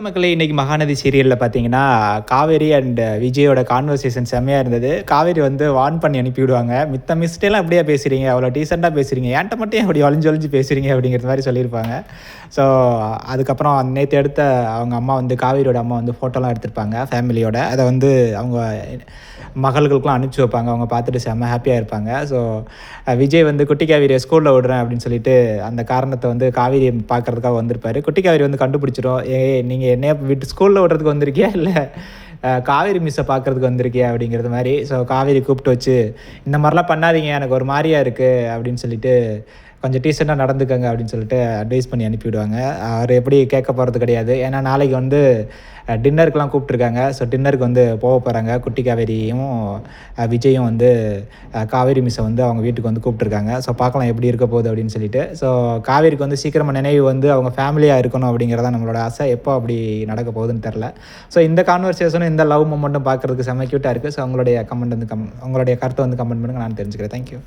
மக்களே இன்னைக்கு மகாநதி சீரியலில் பார்த்தீங்கன்னா காவேரி அண்ட் விஜயோட கான்வர்சேஷன் செம்மையாக இருந்தது. காவேரி வந்து வார்ன் பண்ணி அனுப்பிவிடுவாங்க. மித்த மிஸ்டெல்லாம் அப்படியே பேசுகிறீங்க, அவ்வளோ டீசெண்டாக பேசுகிறீங்க, என்கிட்ட மட்டும் அப்படி ஒளிஞ்சு ஒளிஞ்சு பேசுகிறீங்க அப்படிங்கிற மாதிரி சொல்லியிருப்பாங்க. ஸோ அதுக்கப்புறம் நேற்று எடுத்த அவங்க அம்மா வந்து காவேரியோட அம்மா வந்து ஃபோட்டோலாம் எடுத்திருப்பாங்க ஃபேமிலியோட. அதை வந்து அவங்க மகள்களுக்கெலாம் அனுப்பிச்சி வைப்பாங்க. அவங்க பார்த்துட்டு செம்ம ஹாப்பியாக இருப்பாங்க. ஸோ விஜய் வந்து குட்டி காவேரியை ஸ்கூலில் விடுறேன் அப்படின்னு சொல்லிட்டு அந்த காரணத்தை வந்து காவேரியை பார்க்குறதுக்காக வந்திருப்பார். குட்டி காவேரி வந்து கண்டுபிடிச்சிரும், நீங்கள் என்னைய வீட்டு ஸ்கூலில் விடுறதுக்கு வந்திருக்கியா இல்லை காவேரி மிஸ்ஸை பார்க்குறதுக்கு வந்திருக்கியா அப்படிங்கிறது மாதிரி. ஸோ காவேரி கூப்பிட்டு வச்சு இந்த மாதிரிலாம் பண்ணாதீங்க, எனக்கு ஒரு மாதிரியாக இருக்குது அப்படின்னு சொல்லிட்டு கொஞ்சம் டீசெண்டாக நடந்துக்கங்க அப்படின்னு சொல்லிட்டு அட்வைஸ் பண்ணி அனுப்பிவிடுவாங்க. அவர் எப்படி கேட்க போகிறது கிடையாது. ஏன்னா நாளைக்கு வந்து டின்னருக்கெலாம் கூப்பிட்ருக்காங்க. ஸோ டின்னருக்கு வந்து போக போகிறாங்க. குட்டி காவேரியும் விஜயும் வந்து காவேரி மிஸ்ஸை வந்து அவங்க வீட்டுக்கு வந்து கூப்பிட்ருக்காங்க. ஸோ பார்க்கலாம் எப்படி இருக்க போகுது அப்படின்னு சொல்லிட்டு. ஸோ காவேரிக்கு வந்து சீக்கிரமாக நினைவு வந்து அவங்க ஃபேமிலியாக இருக்கணும் அப்படிங்கிறதான் நம்மளோட ஆசை. எப்போ அப்படி நடக்க போகுதுன்னு தெரில. ஸோ இந்த கான்வர்சேஷனும் இந்த லவ் மொமெண்ட்டும் பார்க்குறதுக்கு செம்ம க்யூட்டாக இருக்குது. ஸோ உங்களுடைய கமெண்ட் வந்து உங்களுடைய கருத்தை வந்து கமெண்ட் பண்ணுங்கள், நான் தெரிஞ்சுக்கிறேன். தேங்க்யூ.